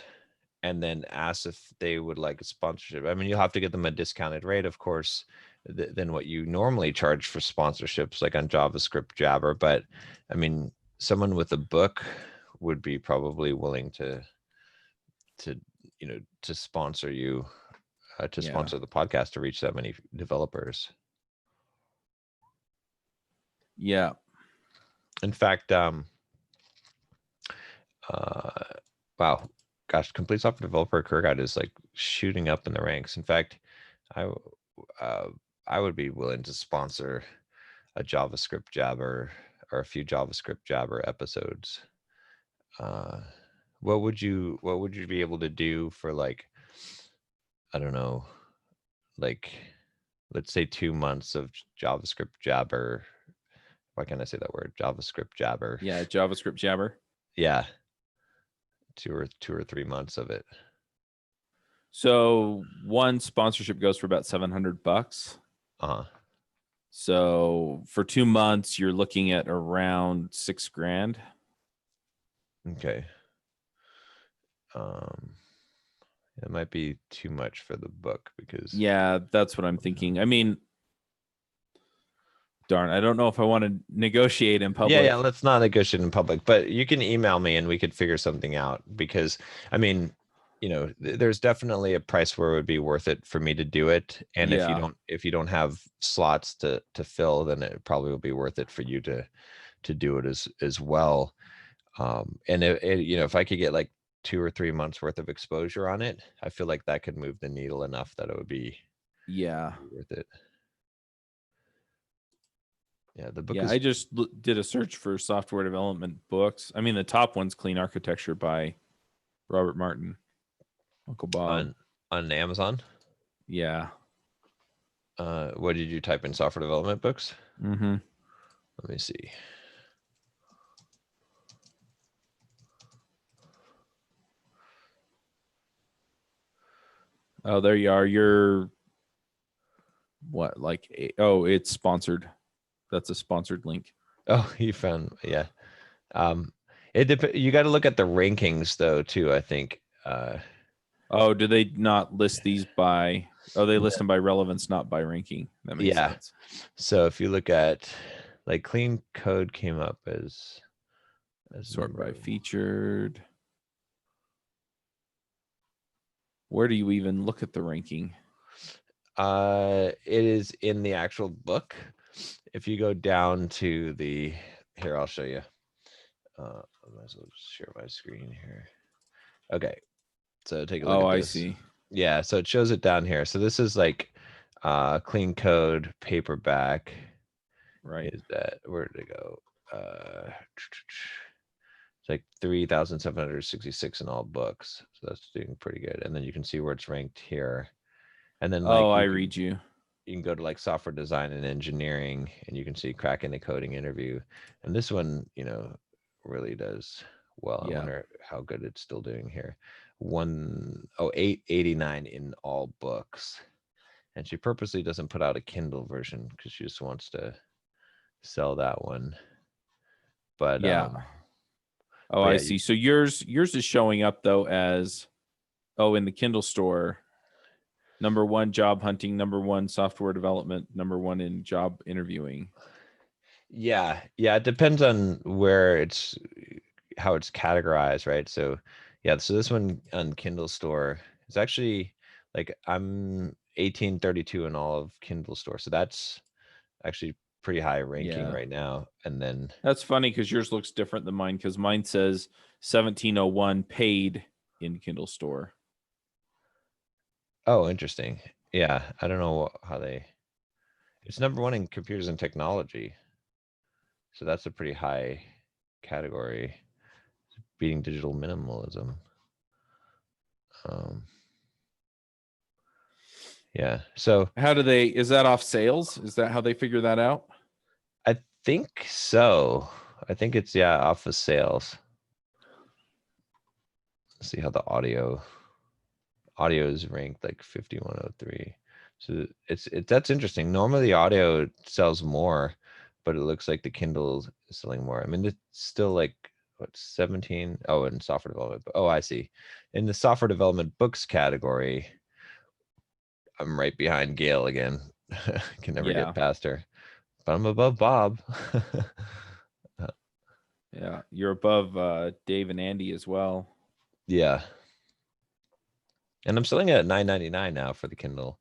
and then ask if they would like a sponsorship. I mean, you'll have to get them a discounted rate, of course, than what you normally charge for sponsorships, like on JavaScript Jabber. But I mean, someone with a book would be probably willing to to sponsor you, to Yeah. sponsor the podcast to reach that many developers. Yeah. In fact, wow, gosh, complete software developer career guide is like shooting up in the ranks. In fact, I uh, I would be willing to sponsor a JavaScript Jabber or a few JavaScript Jabber episodes. Uh, what would you be able to do for like, I don't know, like let's say 2 months of JavaScript Jabber. Why can't I say that word? JavaScript Jabber. Yeah, JavaScript Jabber. Yeah, 2 or 3 months of it. So one sponsorship goes for about $700. Uh-huh. So for 2 months, you're looking at around $6,000. Okay. It might be too much for the book because Yeah, that's what I'm thinking. I mean, darn, I don't know if I want to negotiate in public. yeah, let's not negotiate in public, but you can email me and we could figure something out, because I mean, there's definitely a price where it would be worth it for me to do it. And if Yeah. you don't have slots to fill, then it probably will be worth it for you to do it as well. And if I could get like 2 or 3 months worth of exposure on it, I feel like that could move the needle enough that it would be Yeah. worth it. Yeah, the book Yeah, is I just did a search for software development books. I mean, the top one's Clean Architecture by Robert Martin, Uncle Bob. on Amazon. Yeah. What did you type in? Software development books? Mm-hmm. Let me see. Oh, there you are. You're what? Oh, it's sponsored. That's a sponsored link. Oh, you found, yeah. You got to look at the rankings though too, I think. Oh, do they not list these by? Oh, they No. list them by relevance, not by ranking. That makes Yeah. sense. So if you look at like clean code came up as Sort by number. featured. Where do you even look at the ranking? It is in the actual book. If you go down to the, here, I'll show you. I might as well share my screen here. Okay. So take a look Oh, at I this. see. Yeah. So it shows it down here. So this is like clean code paperback. Right. Is that, where did it go? It's like 3,766 in all books. So that's doing pretty good. And then you can see where it's ranked here. And then Oh, like I read you. you can go to like software design and engineering and you can see crack in a coding interview. And this one, really does well. I Yeah. wonder how good it's still doing here. 889 in all books. And she purposely doesn't put out a Kindle version because she just wants to sell that one. But Yeah. Oh, but I yeah, see. So yours is showing up though as in the Kindle store. Number 1 job hunting, number 1 software development, number 1 in job interviewing. yeah, it depends on where it's, how it's categorized, right? So yeah, so this one on Kindle store is actually like I'm 1832 in all of Kindle store. So that's actually pretty high ranking Yeah. right now. And then That's funny because yours looks different than mine because mine says 1701 paid in Kindle store. oh, interesting. Yeah, I don't know how it's number 1 in computers and technology. So that's a pretty high category, beating digital minimalism. Um yeah. So How do they, is that off sales? Is that how they figure that out? I think so. I think it's, yeah, off of sales. Let's see how the audio is ranked like 5103. So that's interesting. Normally audio sells more, but it looks like the Kindle is selling more. I mean, it's still like what, 17? Oh, in software development. Oh, I see. In the software development books category, I'm right behind Gail again. Can never Yeah. get past her. But I'm above Bob. Yeah. You're above Dave and Andy as well. Yeah. And I'm selling it at $9.99 now for the Kindle.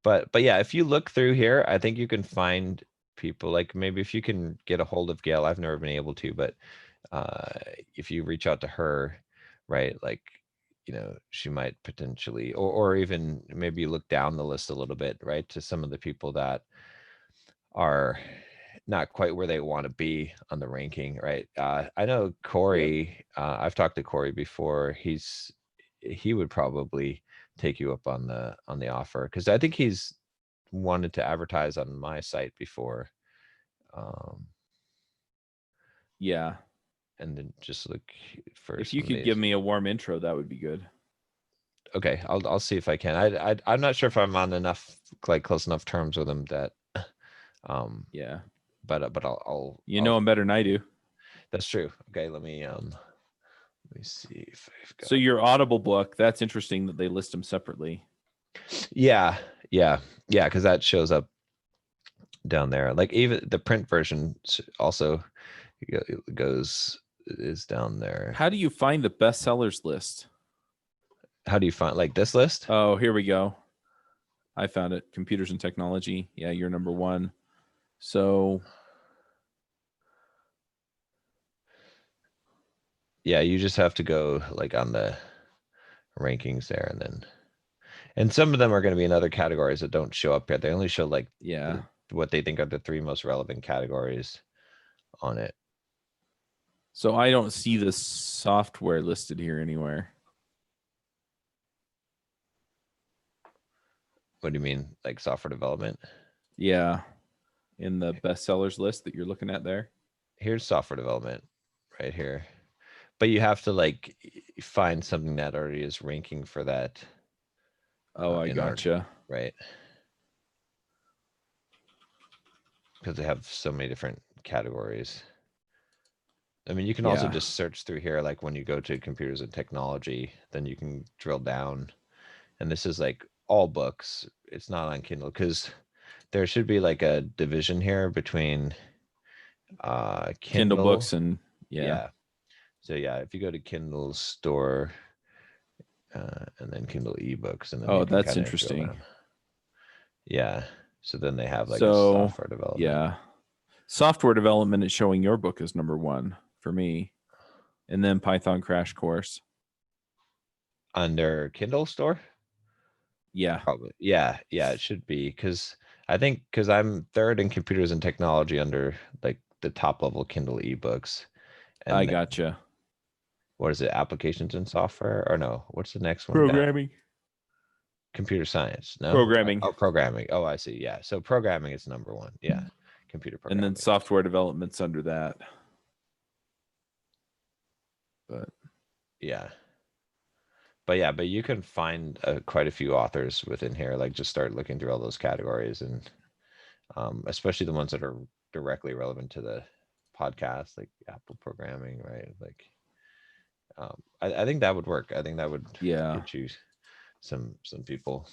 But yeah, if you look through here, I think you can find people, like maybe if you can get a hold of Gail. I've never been able to, but if you reach out to her, right, like, she might potentially, or even maybe look down the list a little bit, right, to some of the people that are not quite where they want to be on the ranking, right? I know Corey. I've talked to Corey before. He would probably take you up on the offer because I think he's wanted to advertise on my site before. Yeah. And then just look for If some you of could these. give me a warm intro, that would be good. Okay, I'll see if I can. I'm not sure if I'm on enough, like, close enough terms with him that Yeah. but You know him better than I do. That's true. Okay, let me see if I've got. So your Audible book, that's interesting that they list them separately. Yeah, because that shows up down there. Like even the print version also is down there. How do you find the bestsellers list? How do you find like this list? Oh, here we go. I found it. Computers and technology. Yeah, you're number 1. So yeah, you just have to go like on the rankings there, and some of them are going to be in other categories that don't show up here. They only show like yeah. what they think are the 3 most relevant categories on it. So I don't see the software listed here anywhere. What do you mean, like software development? Yeah, in the bestsellers list that you're looking at there. Here's software development right here. But you have to like find something that already is ranking for that Oh, I in our, gotcha. right? Because they have so many different categories. I mean, you can also Yeah. just search through here, like when you go to computers and technology, then you can drill down. And this is like all books. It's not on Kindle because there should be like a division here between Kindle Kindle. books and yeah. Yeah. So yeah, if you go to Kindle store and then Kindle ebooks, and then Oh, you can that's kind of drill interesting. down. Yeah. So then they have like a So software development yeah, software development is showing your book as number one for me, and then Python Crash Course. under Kindle store. Yeah, Probably. Yeah. Yeah. It should be because I'm third in computers and technology under like the top level Kindle ebooks. I And gotcha. what is it? Applications and software? Or no? What's the next one down? Programming. Computer science. No? Programming. Oh, programming. Oh, I see. Yeah. So programming is number one. Yeah. Computer And then programming. software development's under that. But Yeah. But yeah, but you can find quite a few authors within here. Like just start looking through all those categories, and especially the ones that are directly relevant to the podcast, like Apple programming, right? Like, I think that would work. I think that would yeah. get you some people.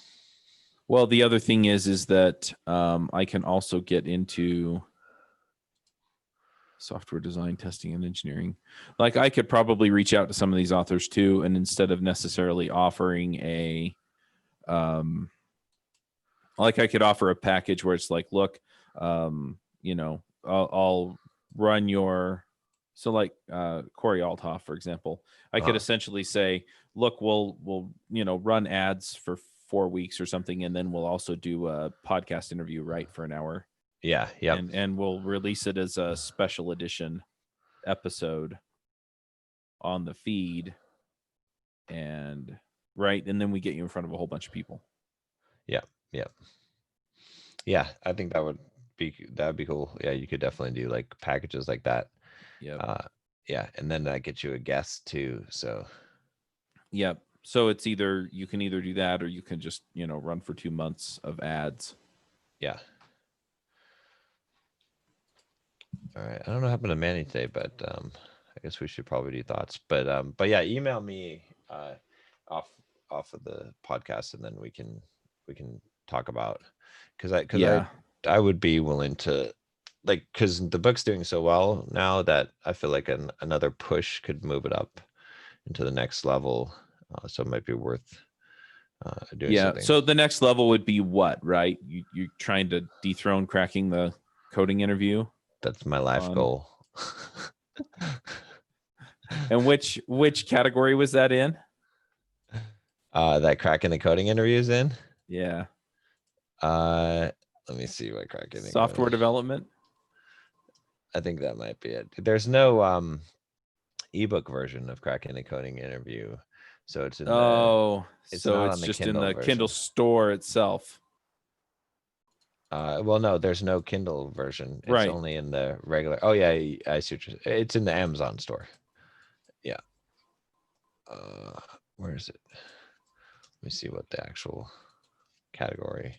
Well, the other thing is that I can also get into software design, testing, and engineering. Like I could probably reach out to some of these authors too, and instead of necessarily offering like I could offer a package where it's like, look, I'll run your, so like Corey Althoff, for example, I could essentially say, look, we'll run ads for 4 weeks or something, and then we'll also do a podcast interview right for an hour. Yeah. Yeah. And we'll release it as a special edition episode on the feed, and then we get you in front of a whole bunch of people. Yeah. Yeah. Yeah. I think that would be cool. Yeah. You could definitely do like packages like that. Yeah. Yeah. And then that gets you a guest too. So Yep. So it's you can either do that or you can just, run for 2 months of ads. yeah. All right. I don't know what happened to Manny today, but I guess we should probably do thoughts. But yeah, email me off of the podcast, and then we can talk about Yeah. I would be willing to, like, because the book's doing so well now that I feel like another push could move it up into the next level. So it might be worth doing something. So the next level would be what, right? You're trying to dethrone cracking the coding interview. That's my life goal. And which category was that in? That cracking the coding interview is in. Yeah. Let me see what cracking software development. I think that might be it. There's no ebook version of cracking the coding interview, so it's in so it's just Kindle in the version. Kindle store itself. Well, no, there's no Kindle version. It's right. only in the regular. Oh yeah, I see what you're saying. It's in the Amazon store. Yeah. Where is it? Let me see what the actual category.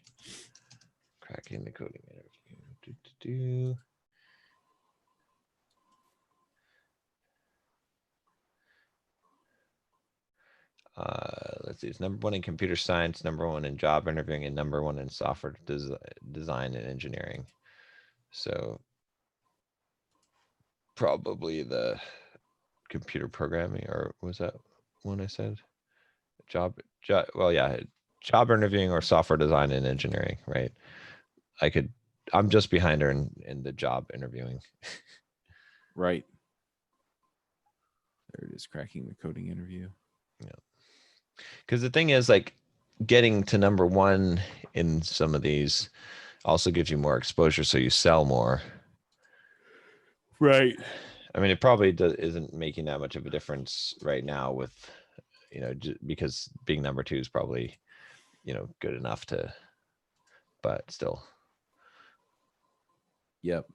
Cracking the coding interview. Let's see. It's number one in computer science, number one in job interviewing, and number one in software design and engineering. So probably the computer programming, or was that one I said? Well, yeah, job interviewing or software design and engineering, right? I'm just behind her in the job interviewing. Right. There it is, cracking the coding interview. Yeah. Because the thing is, like, getting to number one in some of these also gives you more exposure, so you sell more. Right. I mean, it probably isn't making that much of a difference right now with, because being number two is probably, good enough to but still. Yep.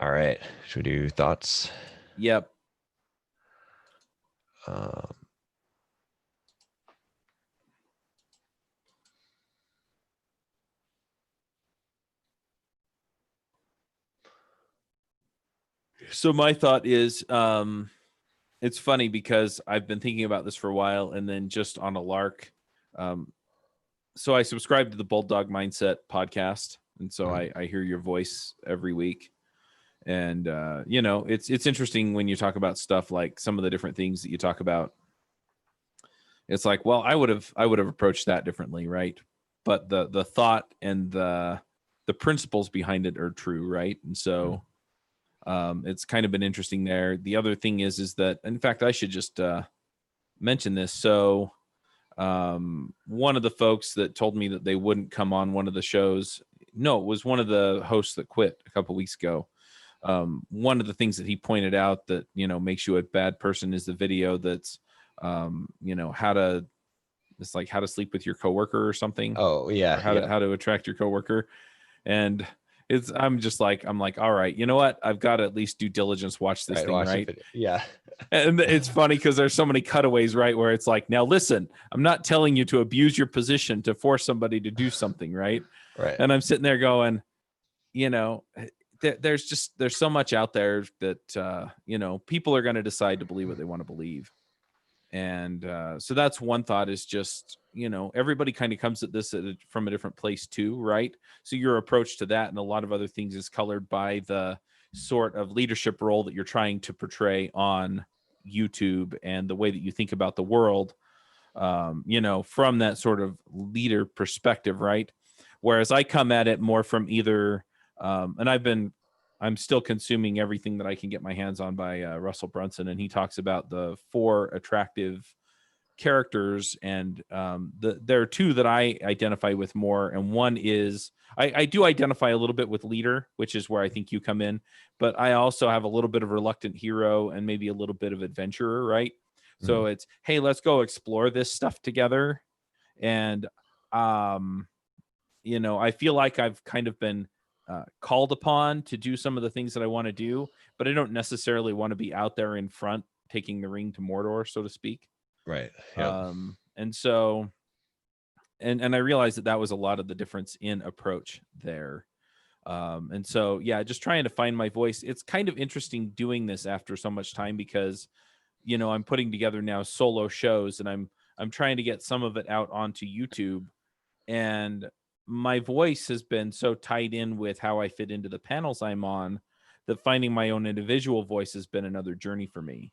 All right. Should we do thoughts? Yep. So my thought is, it's funny because I've been thinking about this for a while, and then just on a lark. So I subscribe to the Bulldog Mindset podcast, and so I hear your voice every week. And you know, it's interesting when you talk about stuff like some of the different things that you talk about. It's like, well, I would have approached that differently, right? But the thought and the principles behind it are true, right? And so it's kind of been interesting there. The other thing is that, in fact, I should just mention this. So one of the folks that told me that they wouldn't come on one of the shows, no, it was one of the hosts that quit a couple weeks ago. One of the things that he pointed out that, you know, makes you a bad person is the video that's, you know, how to sleep with your coworker or something. Oh yeah. Or how to attract your coworker. And I'm like, all right, you know what? I've got to at least due diligence, watch this thing, right? Yeah. And it's funny because there's so many cutaways, right? Where it's like, now listen, I'm not telling you to abuse your position to force somebody to do something, right? Right. And I'm sitting there going, you know, there's so much out there that, you know, people are going to decide to believe what they want to believe. And so that's one thought, is just, you know, everybody kind of comes at this from a different place too, right? So your approach to that and a lot of other things is colored by the sort of leadership role that you're trying to portray on YouTube and the way that you think about the world, you know, from that sort of leader perspective, right? Whereas I come at it more from either, and I'm still consuming everything that I can get my hands on by Russell Brunson, and he talks about the 4 attractive characters, and there are 2 that I identify with more, and one is I do identify a little bit with leader, which is where I think you come in, but I also have a little bit of reluctant hero and maybe a little bit of adventurer, right? So it's, hey, let's go explore this stuff together, and you know, I feel like I've kind of been called upon to do some of the things that I want to do, but I don't necessarily want to be out there in front taking the ring to Mordor, so to speak. Right. Yep. And so, and I realized that was a lot of the difference in approach there. And so, yeah, just trying to find my voice. It's kind of interesting doing this after so much time because, you know, I'm putting together now solo shows, and I'm trying to get some of it out onto YouTube, and my voice has been so tied in with how I fit into the panels I'm on that finding my own individual voice has been another journey for me.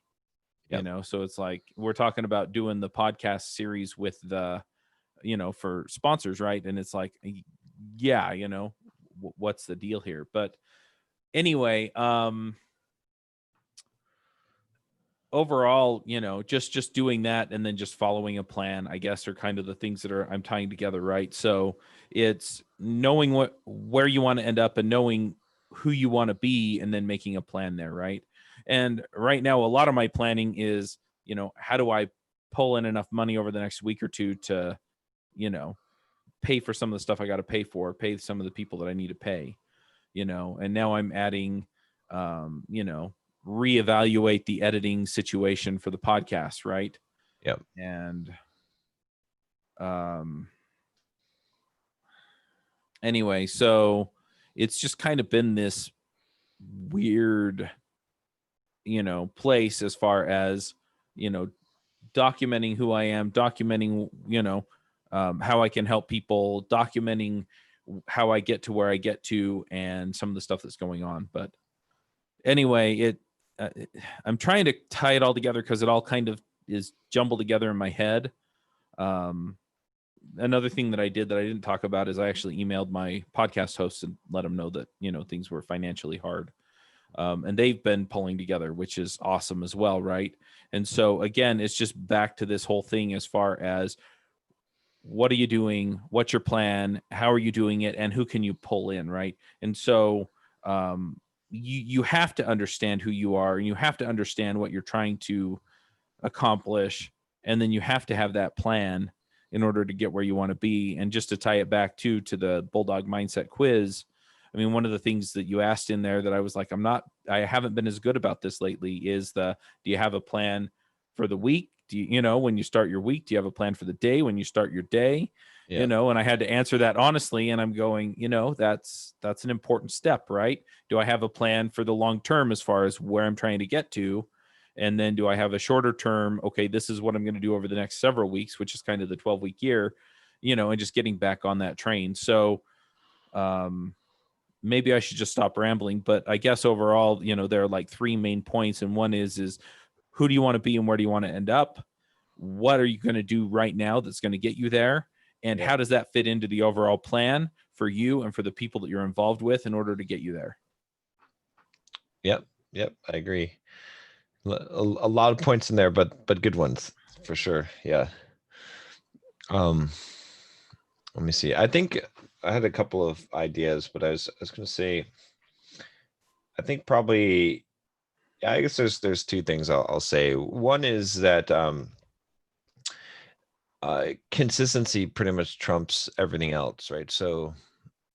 Yep. You know, so it's like we're talking about doing the podcast series with the, you know, for sponsors, right? And it's like, yeah, you know, what's the deal here? But anyway, overall, you know, just doing that and then just following a plan, I guess, are kind of the things that I'm tying together, right? So it's knowing where you want to end up and knowing who you want to be and then making a plan there, right? And right now, a lot of my planning is, you know, how do I pull in enough money over the next week or two to, you know, pay for some of the stuff I got to pay for, pay some of the people that I need to pay, you know, and now I'm adding, you know, reevaluate the editing situation for the podcast, right? Yep. And anyway, so it's just kind of been this weird, you know, place as far as, you know, documenting who I am, documenting, you know, how I can help people, documenting how I get to where I get to, and some of the stuff that's going on. But anyway, I'm trying to tie it all together because it all kind of is jumbled together in my head. Another thing that I did that I didn't talk about is I actually emailed my podcast hosts and let them know that, you know, things were financially hard. And they've been pulling together, which is awesome as well, right? And so again, it's just back to this whole thing as far as what are you doing? What's your plan? How are you doing it? And who can you pull in, right? And so you have to understand who you are, and you have to understand what you're trying to accomplish, and then you have to have that plan. in order to get where you want to be. And just to tie it back to the Bulldog Mindset quiz, I mean, one of the things that you asked in there that I was like, I haven't been as good about this lately is do you have a plan for the week? Do you, when you start your week, do you have a plan for the day when you start your day? Yeah. And I had to answer that honestly. And I'm going, that's an important step, right? Do I have a plan for the long term as far as where I'm trying to get to? And then do I have a shorter term? Okay, this is what I'm going to do over the next several weeks, which is kind of the 12-week year, and just getting back on that train. So maybe I should just stop rambling, but I guess overall, there are like three main points. And one is who do you want to be and where do you want to end up? What are you going to do right now that's going to get you there? And how does that fit into the overall plan for you and for the people that you're involved with in order to get you there? Yep. I agree. A lot of points in there, but good ones for sure. Yeah. Let me see. I think I had a couple of ideas, but I was going to say, I think probably, yeah, I guess there's two things I'll say. One is that consistency pretty much trumps everything else, right? So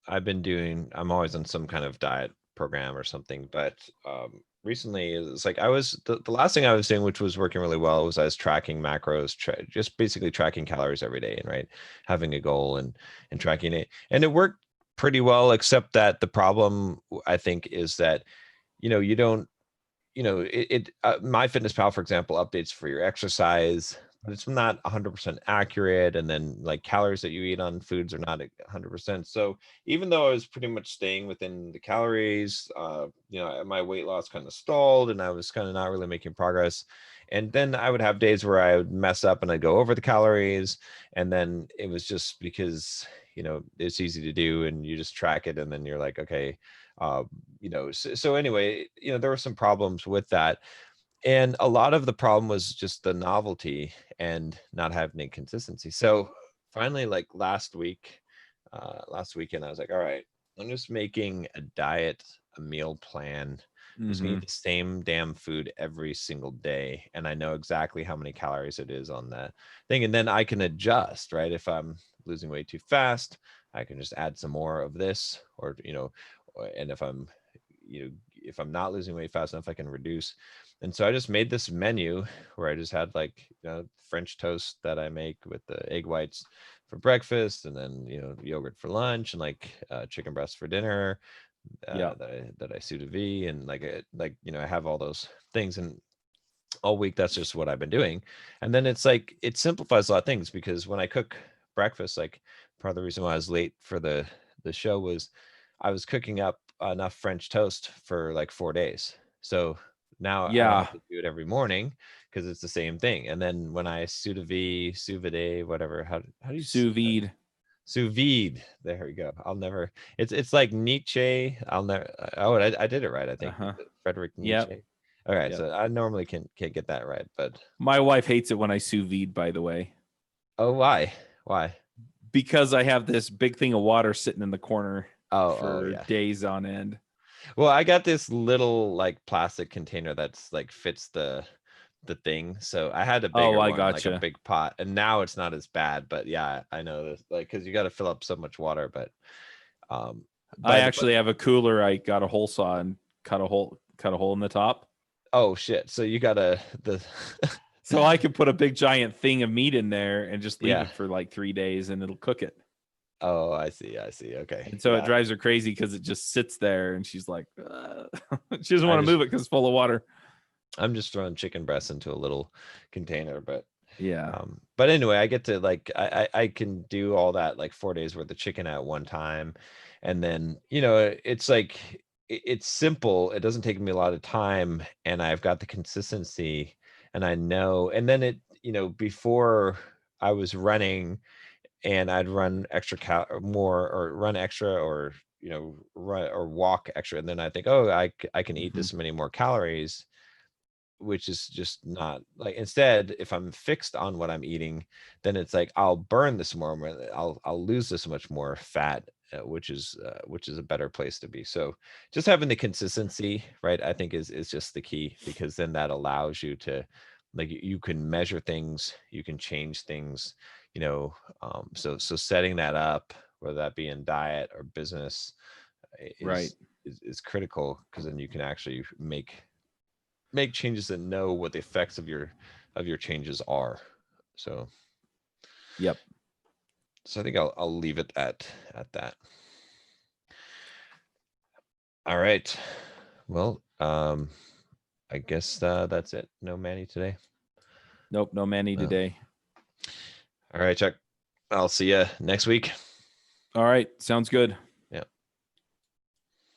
I'm always on some kind of diet program or something, but recently it's like the last thing I was doing, which was working really well, was I was tracking macros, just basically tracking calories every day, and right, having a goal and tracking it, and it worked pretty well, except that the problem I think is that you don't MyFitnessPal, for example, updates for your exercise, but it's not 100% accurate. And then like calories that you eat on foods are not 100%. So even though I was pretty much staying within the calories, my weight loss kind of stalled and I was kind of not really making progress. And then I would have days where I would mess up and I'd go over the calories. And then it was just because, it's easy to do and you just track it. And then you're like, okay, so anyway, there were some problems with that. And a lot of the problem was just the novelty and not having consistency. So finally, like last weekend, I was like, all right, I'm just making a meal plan. Just eat the same damn food every single day. And I know exactly how many calories it is on that thing. And then I can adjust, right? If I'm losing weight too fast, I can just add some more of this, and if I'm not losing weight fast enough, I can reduce. And so I just made this menu where I just had like, French toast that I make with the egg whites for breakfast, and then, yogurt for lunch, and like chicken breast for dinner, that I sous vide, and I have all those things, and all week that's just what I've been doing. And then it's like it simplifies a lot of things, because when I cook breakfast, like part of the reason why I was late for the show was I was cooking up enough French toast for like 4 days. So now I don't have to do it every morning because it's the same thing. And then when I sous vide, whatever, how do you sous vide? Sous vide. There we go. I'll never. It's like Nietzsche. I'll never. Oh, I did it right. I think Frederick Nietzsche. Yep. All right, so I normally can't get that right, but my wife hates it when I sous vide, by the way. Oh, why? Why? Because I have this big thing of water sitting in the corner for days on end. Well, I got this little like plastic container that's like fits the thing. So I had a bigger one, like a big pot, and now it's not as bad. But yeah, I know this, like, because you got to fill up so much water. But I actually have a cooler. I got a hole saw and cut a hole in the top. Oh shit! So you got So I could put a big giant thing of meat in there and just leave it for like 3 days, and it'll cook it. Oh, I see. Okay. And so it drives her crazy because it just sits there, and she's like, she doesn't want to move it because it's full of water. I'm just throwing chicken breasts into a little container, but yeah. But anyway, I get to like I can do all that, like 4 days worth of chicken at one time, and then it's like it's simple. It doesn't take me a lot of time, and I've got the consistency, and I know. And then before I was running, and I'd run extra or run extra, or run or walk extra, and then I think, oh, I can eat this many more calories, which is just not like. Instead, if I'm fixed on what I'm eating, then it's like I'll burn this more, I'll lose this much more fat, which is a better place to be. So just having the consistency, right, I think is just the key, because then that allows you to, like, you can measure things, you can change things, so setting that up, whether that be in diet or business, Right. is critical, because then you can actually make changes and know what the effects of your changes are. So Yep. I think I'll leave it at that. All right. Well, I guess that's it. No Manny today. Nope. No Manny No. today. All right, Chuck. I'll see you next week. All right. Sounds good.